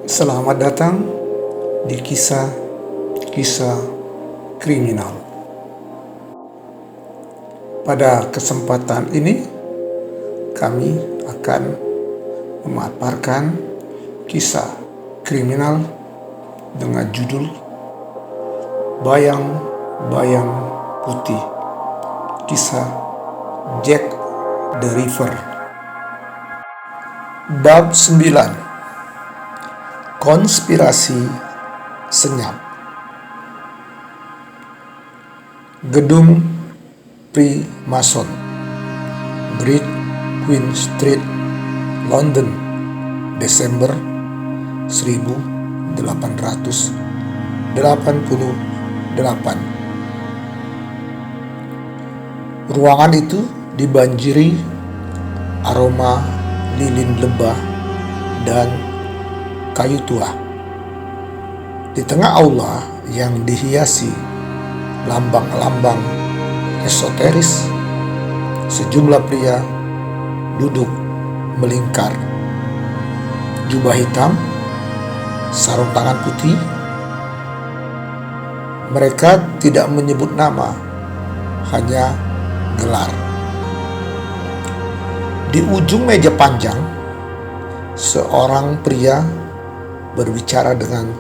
Selamat datang di kisah-kisah kriminal. Pada kesempatan ini, kami akan memaparkan kisah kriminal dengan judul Bayang-Bayang Putih, kisah Jack the Ripper. Bab 9. Konspirasi senyap. Gedung Freemason, Great Queen Street, London, Desember 1888. Ruangan itu dibanjiri aroma lilin lebah dan kayu tua. Di tengah aula yang dihiasi lambang-lambang esoteris, sejumlah pria duduk melingkar. Jubah hitam, sarung tangan putih. Mereka tidak menyebut nama, hanya gelar. Di ujung meja panjang, seorang pria berbicara dengan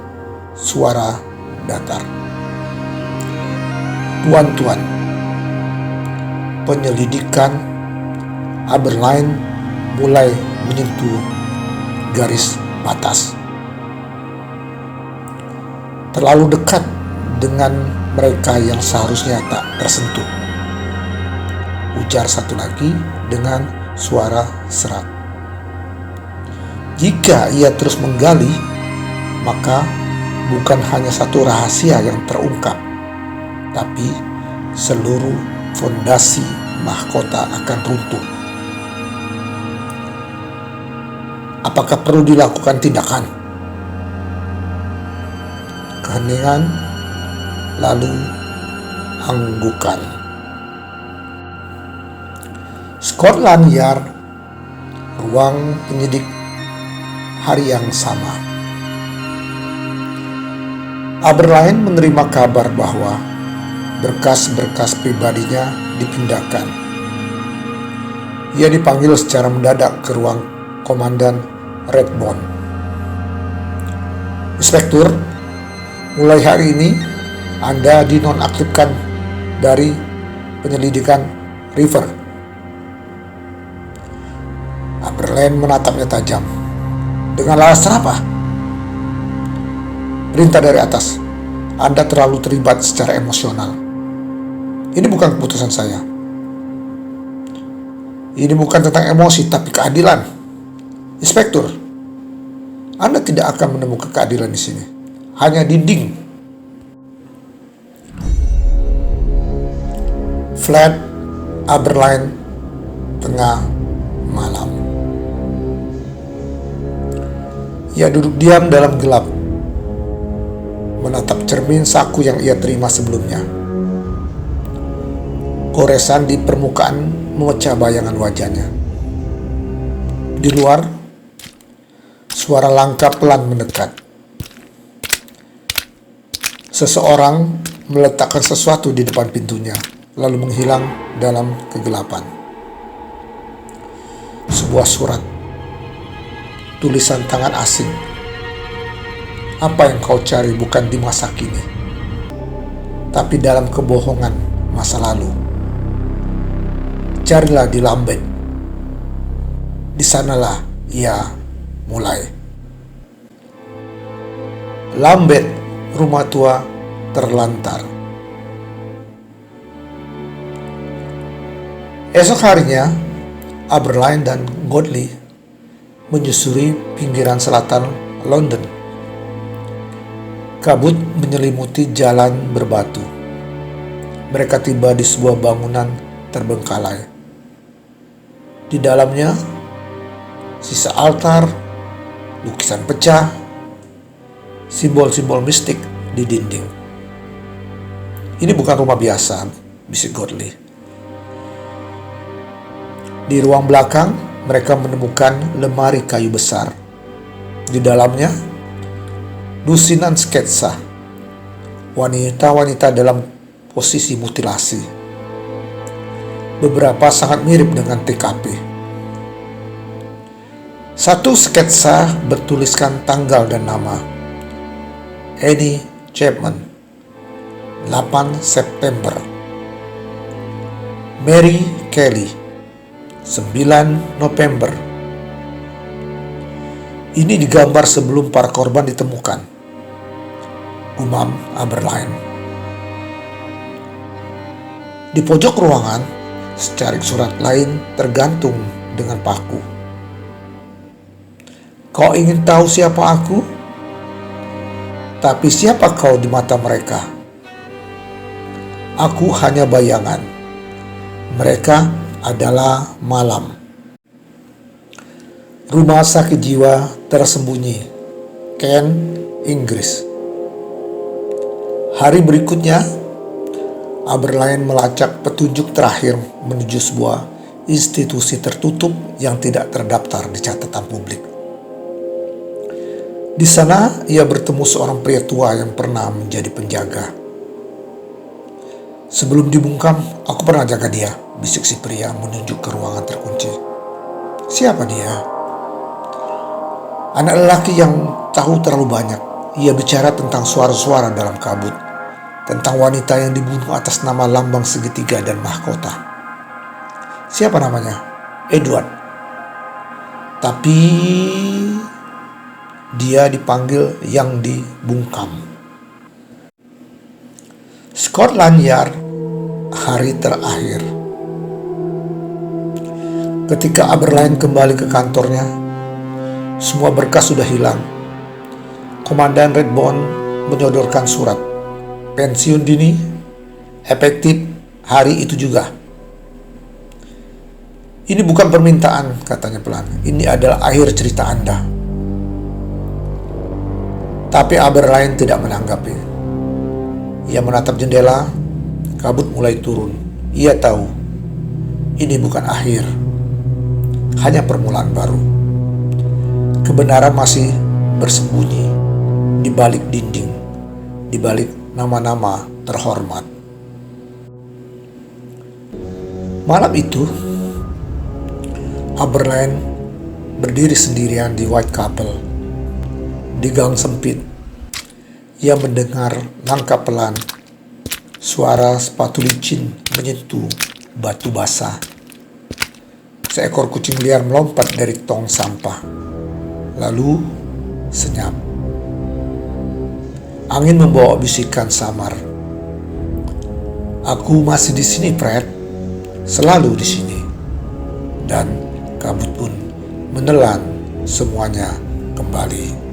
suara datar. Tuan-tuan, penyelidikan Abberline mulai menyentuh garis batas. Terlalu dekat dengan mereka yang seharusnya tak tersentuh, ujar satu lagi dengan suara serak. Jika ia terus menggali, maka bukan hanya satu rahasia yang terungkap, tapi seluruh fondasi mahkota akan runtuh. Apakah perlu dilakukan tindakan? Keheningan, lalu anggukan. Scotland Yard, ruang penyidik. Hari yang sama, Abberline menerima kabar bahwa berkas-berkas pribadinya dipindahkan. Ia dipanggil secara mendadak ke ruang Komandan Redbone. Inspektur, mulai hari ini Anda dinonaktifkan dari penyelidikan River. Abberline menatapnya tajam. Dengan alasan apa? Perintah dari atas. Anda terlalu terlibat secara emosional. Ini bukan keputusan saya. Ini bukan tentang emosi, tapi keadilan. Inspektur, Anda tidak akan menemukan keadilan di sini. Hanya dinding. Flat Abberline, tengah malam. Ia duduk diam dalam gelap, menatap cermin saku yang ia terima sebelumnya. Goresan di permukaan memecah bayangan wajahnya. Di luar, suara langkah pelan mendekat. Seseorang meletakkan sesuatu di depan pintunya, lalu menghilang dalam kegelapan. Sebuah surat. Tulisan tangan asing. Apa yang kau cari bukan di masa kini, tapi dalam kebohongan masa lalu. Carilah di Lambeth. Di sanalah ia mulai. Lambeth, rumah tua terlantar. Esok harinya, Abberline dan Godley menyusuri pinggiran selatan London. Kabut menyelimuti jalan berbatu. Mereka tiba di sebuah bangunan terbengkalai. Di dalamnya, sisa altar, lukisan pecah, simbol-simbol mistik di dinding. Ini bukan rumah biasa, bisik Godley. Di ruang belakang, mereka menemukan lemari kayu besar. Di dalamnya, lusinan sketsa wanita-wanita dalam posisi mutilasi. Beberapa sangat mirip dengan TKP. Satu sketsa bertuliskan tanggal dan nama. Annie Chapman, 8 September. Mary Kelly, 9 November. Ini digambar sebelum para korban ditemukan, gumam Aberline. Di pojok ruangan, secarik surat lain tergantung dengan paku. Kau ingin tahu siapa aku? Tapi siapa kau di mata mereka? Aku hanya bayangan. Mereka adalah malam. Rumah sakit jiwa tersembunyi, Kent, Inggris. Hari berikutnya, Aberline melacak petunjuk terakhir menuju sebuah institusi tertutup yang tidak terdaftar di catatan publik. Di sana, ia bertemu seorang pria tua yang pernah menjadi penjaga. Sebelum dibungkam, aku pernah jaga dia, bisik si pria menunjuk ke ruangan terkunci. Siapa dia? Anak lelaki yang tahu terlalu banyak. Ia bicara tentang suara-suara dalam kabut, tentang wanita yang dibunuh atas nama lambang segitiga dan mahkota. Siapa namanya? Edward. Tapi dia dipanggil yang dibungkam. Scotland Yard, hari terakhir. Ketika Aberline kembali ke kantornya, semua berkas sudah hilang. Komandan Redbone menyodorkan surat pensiun dini, efektif hari itu juga. Ini bukan permintaan, katanya pelan. Ini adalah akhir cerita Anda. Tapi Aberline tidak menanggapi. Ia menatap jendela, kabut mulai turun. Ia tahu, ini bukan akhir, hanya permulaan baru. Kebenaran masih bersembunyi di balik dinding, di balik nama-nama terhormat. Malam itu, Aberline berdiri sendirian di Whitechapel. Di gang sempit, ia mendengar langkah pelan, suara sepatu licin menyentuh batu basah. Seekor kucing liar melompat dari tong sampah, lalu senyap. Angin membawa bisikan samar. Aku masih di sini, Fred. Selalu di sini. Dan kabut pun menelan semuanya kembali.